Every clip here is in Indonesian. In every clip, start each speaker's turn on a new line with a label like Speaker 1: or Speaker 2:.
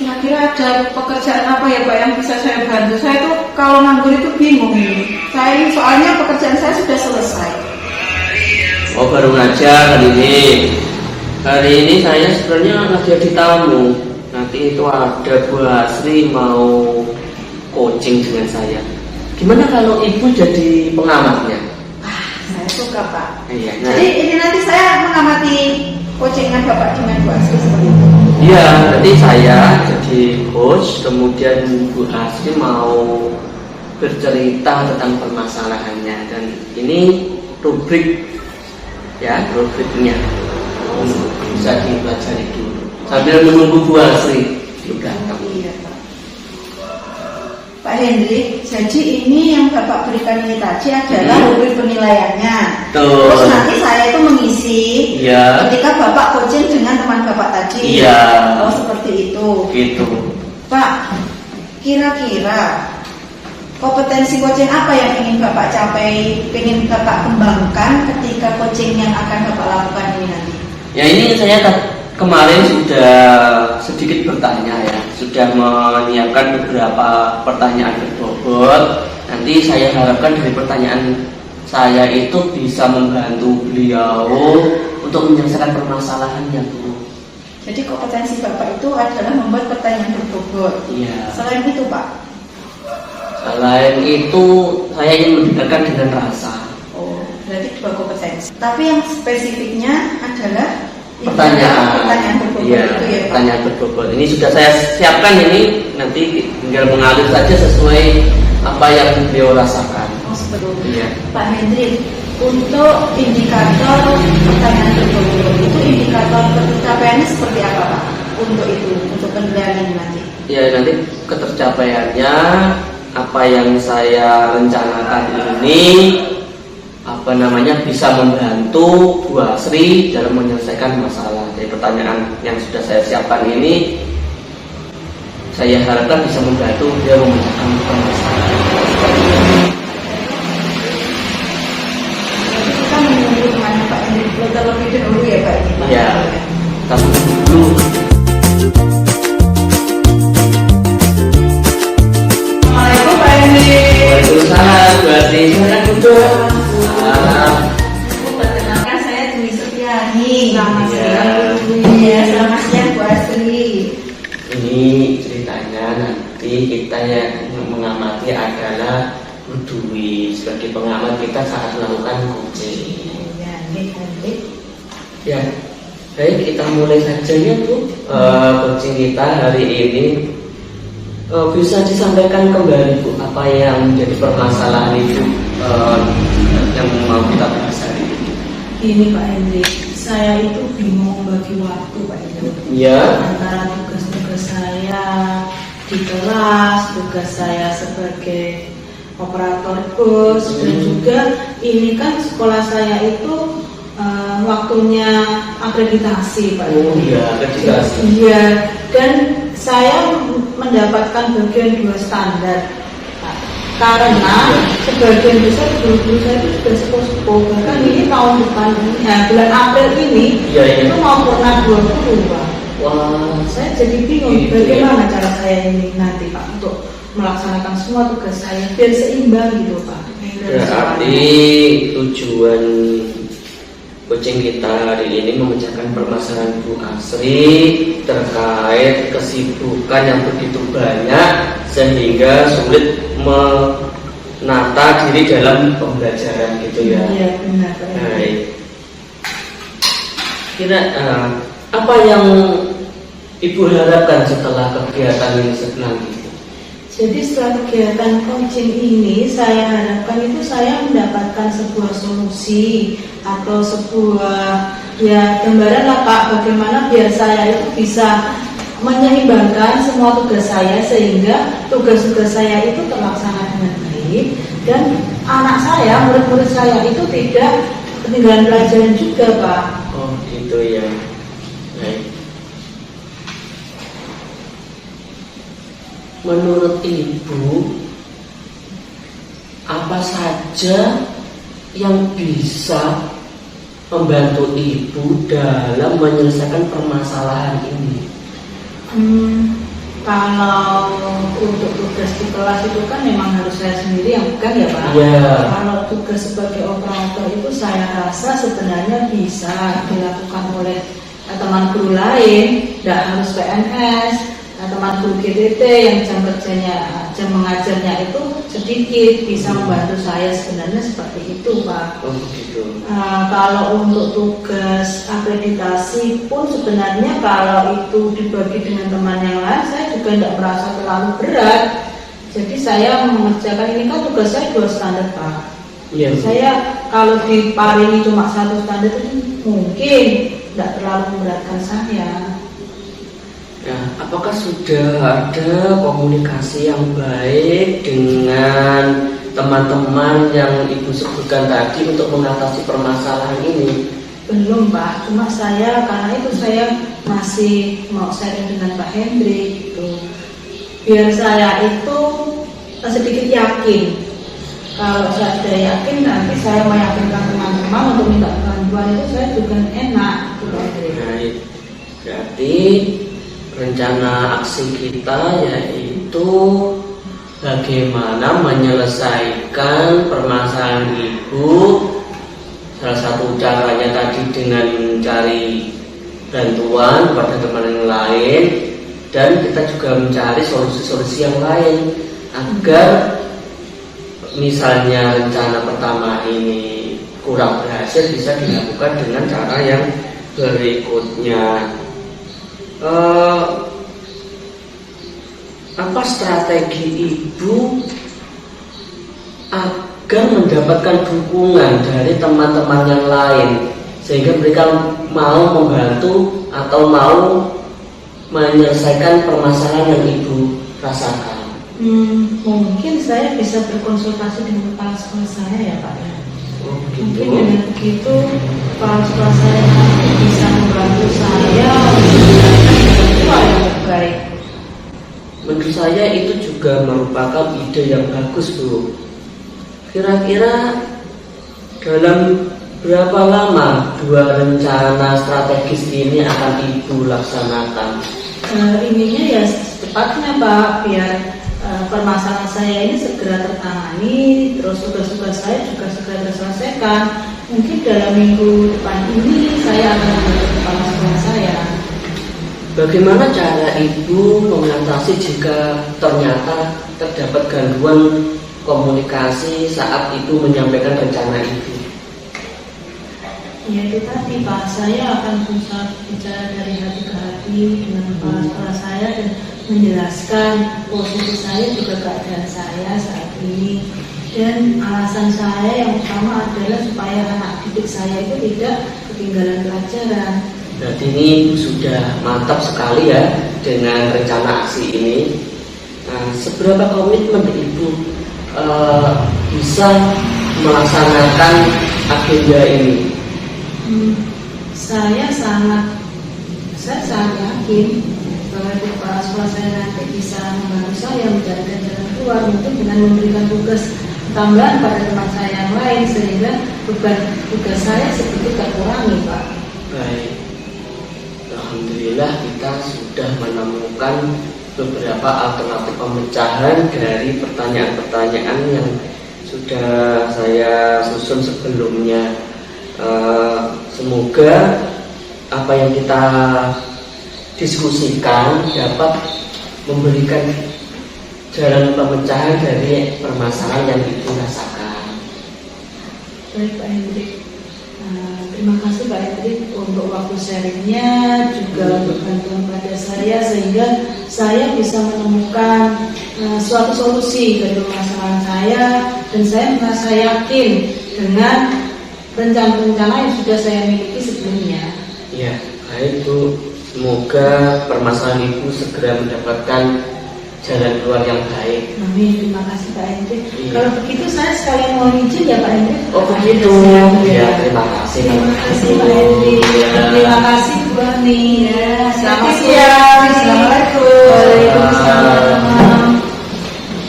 Speaker 1: Kira-kira ada pekerjaan apa ya Pak yang bisa saya bantu? Saya tuh kalau nganggur itu bingung ini. Saya ini soalnya pekerjaan saya sudah selesai.
Speaker 2: Oh, baru ngajar hari ini. Hari ini saya sebenarnya lagi ada tamu. Nanti itu ada Bu Asri mau coaching dengan saya. Gimana kalau Ibu jadi pengamatnya?
Speaker 1: Wah, saya suka Pak.
Speaker 2: Iya.
Speaker 1: Jadi ini nanti saya mengamati coachingan Bapak dengan Bu Asri seperti itu.
Speaker 2: Iya, nanti saya jadi coach, kemudian Bu Asri mau bercerita tentang permasalahannya, dan ini rubrik ya, rubriknya bisa dipelajari dulu sambil menunggu Bu Asri di belakang.
Speaker 1: Iya Pak. Pak Hendrik, jadi ini yang Bapak berikan ini tadi adalah rubrik penilaiannya. Terus nanti saya itu mengisi ketika Bapak coaching dengan teman Bapak tadi.
Speaker 2: Iya.
Speaker 1: Oh, seperti itu.
Speaker 2: Gitu.
Speaker 1: Pak, kira-kira kompetensi coaching apa yang ingin Bapak capai, ingin Bapak kembangkan ketika coaching yang akan Bapak lakukan ini nanti?
Speaker 2: Ya, ini saya kemarin sudah sedikit bertanya ya, sudah menyiapkan beberapa pertanyaan berbobot. Nanti saya harapkan dari pertanyaan saya itu bisa membantu beliau untuk menyelesaikan permasalahannya, Bu.
Speaker 1: Jadi kompetensi Bapak itu adalah membuat pertanyaan berbobot.
Speaker 2: Iya.
Speaker 1: Selain itu Pak?
Speaker 2: Selain itu saya ingin mendengarkan dengan rasa.
Speaker 1: Oh, berarti dua kompetensi. Tapi yang spesifiknya adalah
Speaker 2: pertanyaan
Speaker 1: berbobot
Speaker 2: ya,
Speaker 1: itu ya Pak?
Speaker 2: Pertanyaan berbobot. Ini sudah saya siapkan, ini nanti tinggal mengalir saja sesuai apa yang beliau rasakan.
Speaker 1: Oh, seperti itu.
Speaker 2: Iya.
Speaker 1: Pak Hendrik, untuk indikator pertanyaan berbobot itu indikator pencapaiannya seperti apa Pak? Untuk itu, untuk penilaian nanti?
Speaker 2: Ya, nanti ketercapaiannya apa yang saya rencanakan ini bisa membantu Bu Asri dalam menyelesaikan masalah. Dari pertanyaan yang sudah saya siapkan ini, saya harapkan bisa membantu dia memecahkan permasalahan.
Speaker 1: Kita menunggu kemana Pak Hendrik terlebih dahulu ya Pak?
Speaker 2: Ya, kita tunggu dulu.
Speaker 1: Assalamualaikum Pak Hendrik.
Speaker 2: Waalaikumsalam, Bu Asri. Silakan duduk.
Speaker 1: Perkenalkan, saya Dwi Supiani. Selamat
Speaker 2: siang.
Speaker 1: Ya, selamat siang Bu Asri.
Speaker 2: Ini ceritanya nanti kita yang mengamati adalah Bu Dwi. Sebagai pengamat kita saat melakukan coaching.
Speaker 1: Ya, Hendrik.
Speaker 2: Ya, baik, kita mulai saja ya Bu. Coaching kita hari ini bisa disampaikan kembali Bu, apa yang menjadi permasalahan itu yang mau kita bahas hari ini.
Speaker 3: Ini Pak Hendrik, saya itu bingung bagi waktu Pak Hendrik.
Speaker 2: Ya.
Speaker 3: Antara tugas-tugas saya di kelas, tugas saya sebagai operator bus, dan juga ini kan sekolah saya itu waktunya akreditasi Pak Hendrik.
Speaker 2: Oh iya, akreditasi.
Speaker 3: Iya, dan saya mendapatkan bagian 2 standar. Karena sebagian besar guru-guru saya itu sudah sepuh-sepuh. Bahkan ini tahun depan, bulan April ini itu mau pernah 20 Pak.
Speaker 2: Wah,
Speaker 3: saya jadi bingung bagaimana cara saya ini nanti Pak untuk melaksanakan semua tugas saya biar seimbang gitu Pak.
Speaker 2: Berarti tujuan coaching kita hari ini memecahkan permasalahan Bu Asri terkait kesibukan yang begitu banyak sehingga sulit menata diri dalam pembelajaran gitu ya.
Speaker 3: Iya benar.
Speaker 2: Baik. Kira apa yang Ibu harapkan setelah kegiatan ini nanti?
Speaker 3: Jadi setelah kegiatan coaching ini saya harapkan itu saya mendapatkan sebuah solusi atau sebuah gambaran lah Pak, bagaimana biar saya itu bisa menyeimbangkan semua tugas saya sehingga tugas-tugas saya itu terlaksana dengan baik dan anak saya, murid-murid saya itu tidak ketinggalan pelajaran juga Pak.
Speaker 2: Oh gitu ya. Baik. Menurut Ibu, apa saja yang bisa membantu Ibu dalam menyelesaikan permasalahan ini?
Speaker 3: Kalau untuk tugas di kelas itu kan memang harus saya sendiri yang pegang ya Pak. Kalau tugas sebagai operator itu saya rasa sebenarnya bisa dilakukan oleh teman guru lain, tidak harus PNS, teman guru GTT yang jam mengajarnya itu sedikit, bisa membantu saya sebenarnya seperti itu Pak. Kalau untuk tugas akreditasi pun sebenarnya kalau itu dibagi dengan teman yang lain, saya juga tidak merasa terlalu berat. Jadi saya mengerjakan ini kan tugas saya 2 standar Pak. Saya kalau diparingi cuma 1 standar itu mungkin tidak terlalu memberatkan saya.
Speaker 2: Ya, apakah sudah ada komunikasi yang baik dengan teman-teman yang Ibu sebutkan tadi untuk mengatasi permasalahan ini?
Speaker 3: Belum Pak, cuma saya karena itu saya masih mau sharing dengan Pak Hendrik gitu. Biar saya itu sedikit yakin. Kalau saya sudah yakin, nanti saya meyakinkan teman-teman untuk minta bantuan itu saya juga enak gitu Pak Hendrik.
Speaker 2: Baik, berarti rencana aksi kita yaitu bagaimana menyelesaikan permasalahan Ibu. Salah satu caranya tadi dengan mencari bantuan kepada teman yang lain, dan kita juga mencari solusi-solusi yang lain agar misalnya rencana pertama ini kurang berhasil, bisa dilakukan dengan cara yang berikutnya. Apa strategi Ibu agar mendapatkan dukungan dari teman-teman yang lain sehingga mereka mau membantu atau mau menyelesaikan permasalahan yang Ibu rasakan?
Speaker 3: Mungkin saya bisa berkonsultasi dengan kepala sekolah saya ya Pak ya.
Speaker 2: Gitu.
Speaker 3: Mungkin dengan begitu kepala sekolah saya bisa membantu saya yang terbaik.
Speaker 2: Menurut saya itu juga merupakan ide yang bagus Bu. Kira-kira dalam berapa lama 2 rencana strategis ini akan Ibu laksanakan?
Speaker 3: Ininya ya secepatnya Pak, biar permasalahan saya ini segera tertangani, terus tugas-tugas saya juga segera terselesaikan. Mungkin dalam minggu depan ini saya akan membantu kepala sekolah saya.
Speaker 2: Bagaimana cara Ibu mengatasi jika ternyata terdapat gangguan komunikasi saat Ibu menyampaikan rencana Ibu?
Speaker 3: Ya itu tadi Pak, saya akan berusaha bicara dari hati ke hati dengan kepala sekolah saya dan menjelaskan posisi saya juga keadaan saya saat ini. Dan alasan saya yang utama adalah supaya anak didik saya itu tidak ketinggalan pelajaran.
Speaker 2: Berarti ini Ibu sudah mantap sekali ya dengan rencana aksi ini. Nah, seberapa komitmen Ibu bisa melaksanakan agenda ini?
Speaker 3: Saya sangat yakin bahwa kepala sekolah saya nanti bisa membantu saya mencarikan jalan keluar, mungkin dengan memberikan tugas tambahan pada teman saya yang lain sehingga beban tugas saya sedikit terkurangi Pak.
Speaker 2: Baik. Alhamdulillah kita sudah menemukan beberapa alternatif pemecahan dari pertanyaan-pertanyaan yang sudah saya susun sebelumnya. Semoga apa yang kita diskusikan dapat memberikan jalan pemecahan dari permasalahan yang Ibu rasakan.
Speaker 3: Baik Pak Hendrik. Terima kasih Pak Hendrik untuk waktu sharingnya, juga untuk bantuan pada saya sehingga saya bisa menemukan suatu solusi dari permasalahan saya, dan saya merasa yakin dengan rencana-rencana yang sudah saya miliki sebelumnya.
Speaker 2: Ya, baik Bu. Semoga permasalahan Ibu segera mendapatkan jalan keluar yang baik.
Speaker 3: Amin. Terima kasih Pak Hendrik.
Speaker 2: Iya.
Speaker 3: Kalau begitu saya sekalian mau izin ya Pak Hendrik.
Speaker 2: Oh begitu. Ya, terima kasih.
Speaker 3: Terima kasih Pak Hendrik.
Speaker 2: Ya.
Speaker 3: Terima kasih Bu Ani. Ya.
Speaker 1: Selamat siang. Assalamualaikum.
Speaker 3: Waalaikumsalam.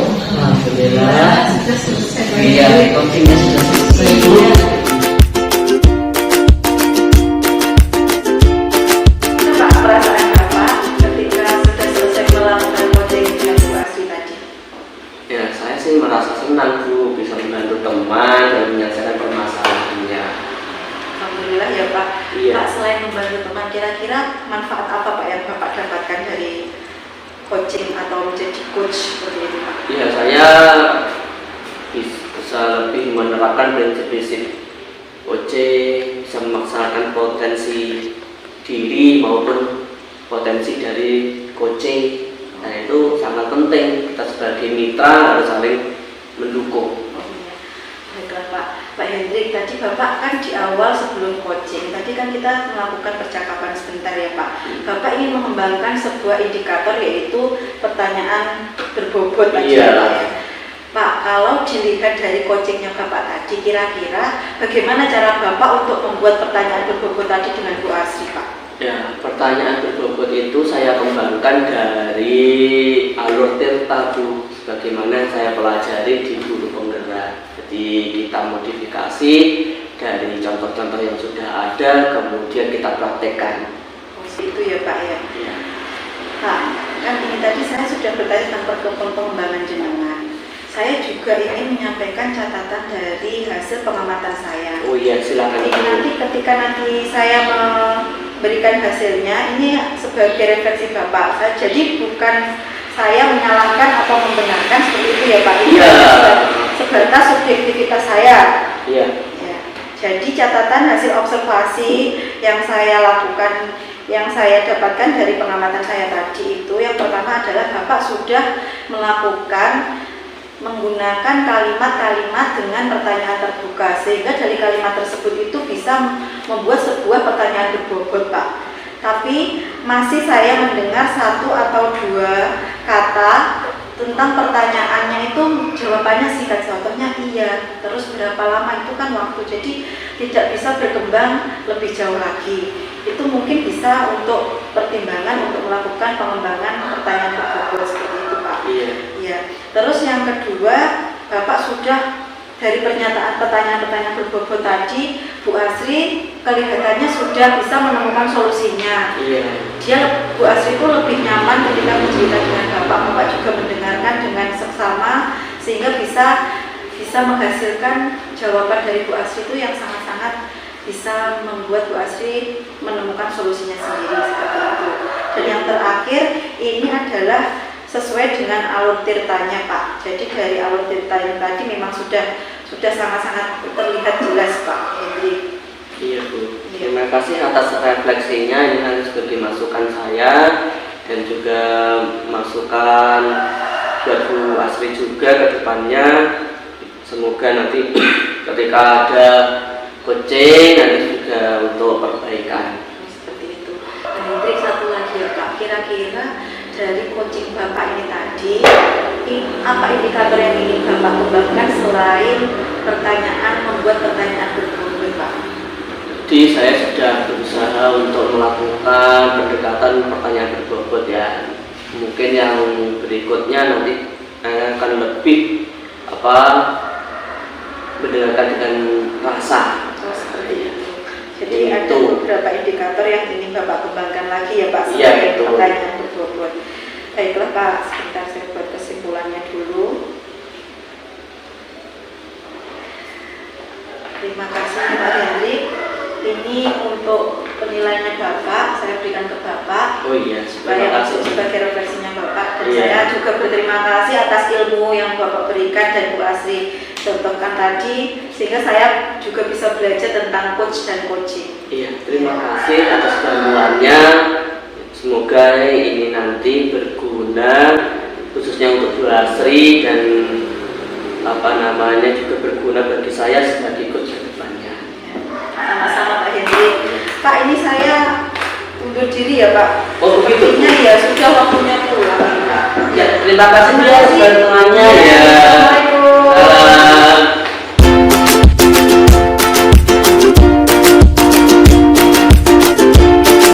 Speaker 2: Alhamdulillah.
Speaker 1: Sudah selesai.
Speaker 2: Iya, kontingnya sudah selesai Bu.
Speaker 1: Apa perasaan Bapak ketika sudah selesai melakukan coaching atau menjadi coach seperti itu Pak?
Speaker 2: Ya, saya bisa lebih menerapkan prinsip-prinsip coaching, bisa memaksimalkan potensi diri maupun potensi dari coaching. Nah, itu sangat penting, kita sebagai mitra harus saling mendukung.
Speaker 1: Baiklah Pak Hendrik, tadi Bapak kan di awal sebelum coaching, tadi kan kita melakukan percakapan sebentar ya Pak. Bapak ingin mengembangkan sebuah indikator yaitu pertanyaan berbobot tadi ya Pak ya. Pak, kalau dilihat dari coachingnya Bapak tadi, kira-kira bagaimana cara Bapak untuk membuat pertanyaan berbobot tadi dengan Bu Asri Pak?
Speaker 2: Ya, pertanyaan berbobot itu saya kembangkan dari alur tirta Bu, sebagaimana saya pelajari di guru penggerak. Jadi kita modifikasi dari contoh-contoh yang sudah ada, kemudian kita praktekkan.
Speaker 1: Itu ya Pak ya.
Speaker 2: Ya.
Speaker 1: Pak, kan ini tadi saya sudah bertanya tentang pengembangan jenengan. Saya juga ingin menyampaikan catatan dari hasil pengamatan saya.
Speaker 2: Oh iya, silakan.
Speaker 1: Ini nanti ketika saya memberikan hasilnya, ini sebagai refleksi Bapak. Jadi bukan saya menyalahkan atau membenarkan seperti itu ya Pak. Ini sebatas subjektivitas saya.
Speaker 2: Iya.
Speaker 1: Ya. Jadi catatan hasil observasi yang saya lakukan, yang saya dapatkan dari pengamatan saya tadi itu, yang pertama adalah Bapak sudah melakukan menggunakan kalimat-kalimat dengan pertanyaan terbuka, sehingga dari kalimat tersebut itu bisa membuat sebuah pertanyaan berbobot Pak. Tapi masih saya mendengar satu atau dua kata tentang pertanyaannya itu jawabannya singkat, contohnya iya, terus berapa lama itu kan waktu, jadi tidak bisa berkembang lebih jauh lagi. Itu mungkin bisa untuk pertimbangan untuk melakukan pengembangan pertanyaan berbobot seperti itu Pak.
Speaker 2: Iya.
Speaker 1: Ya. Terus yang kedua, Bapak sudah dari pertanyaan-pertanyaan berbobot tadi, Bu Asri kelihatannya sudah bisa menemukan solusinya.
Speaker 2: Iya.
Speaker 1: Bu Asri itu lebih nyaman ketika bercerita dengan Bapak juga mendengarkan dengan seksama, sehingga bisa menghasilkan jawaban dari Bu Asri itu yang sangat-sangat bisa membuat Bu Asri menemukan solusinya sendiri seperti itu. Dan yang terakhir, ini adalah sesuai dengan alur tirtanya Pak. Jadi dari alur tirta yang tadi memang sudah sangat-sangat terlihat jelas Pak Hendrik.
Speaker 2: Iya Bu. Terima kasih atas refleksinya. Ini hanya sebagai masukan saya dan juga masukan buat Bu Asri juga ke depannya. Semoga nanti ketika ada coaching nanti juga untuk perbaikan.
Speaker 1: Seperti itu. Hendrik, satu lagi ya Pak. Kira-kira dari coaching Bapak ini tadi, apa indikator yang ingin Bapak kembangkan selain membuat pertanyaan berbobot Pak?
Speaker 2: Jadi saya sudah berusaha untuk melakukan pendekatan pertanyaan berbobot ya. Mungkin yang berikutnya nanti akan lebih mendengarkan dengan rasa.
Speaker 1: Seperti itu. Jadi ada beberapa indikator yang ingin Bapak kembangkan lagi ya Pak,
Speaker 2: Iya,
Speaker 1: sebagai pertanyaan berbobot. Baiklah Pak, sebentar saya buat kesimpulannya dulu. Terima kasih Pak Hendrik. Ini untuk penilaiannya Bapak, saya berikan ke Bapak.
Speaker 2: Oh iya,
Speaker 1: supaya masuk sebagai refleksinya Bapak. Dan
Speaker 2: iya.
Speaker 1: saya juga berterima kasih atas ilmu yang Bapak berikan dan Bu Asri contohkan tadi, sehingga saya juga bisa belajar tentang coach dan coaching.
Speaker 2: Iya, terima kasih atas bantuannya. Semoga ini nanti berguna khususnya untuk Bu Asri dan juga berguna bagi saya sebagai coach ke depannya.
Speaker 1: Sama-sama Pak Hendrik. Pak, ini saya undur diri ya Pak.
Speaker 2: Oh begitu?
Speaker 1: Ya sudah waktunya pulang Pak.
Speaker 2: Ya, terima kasih ya bantuannya ya.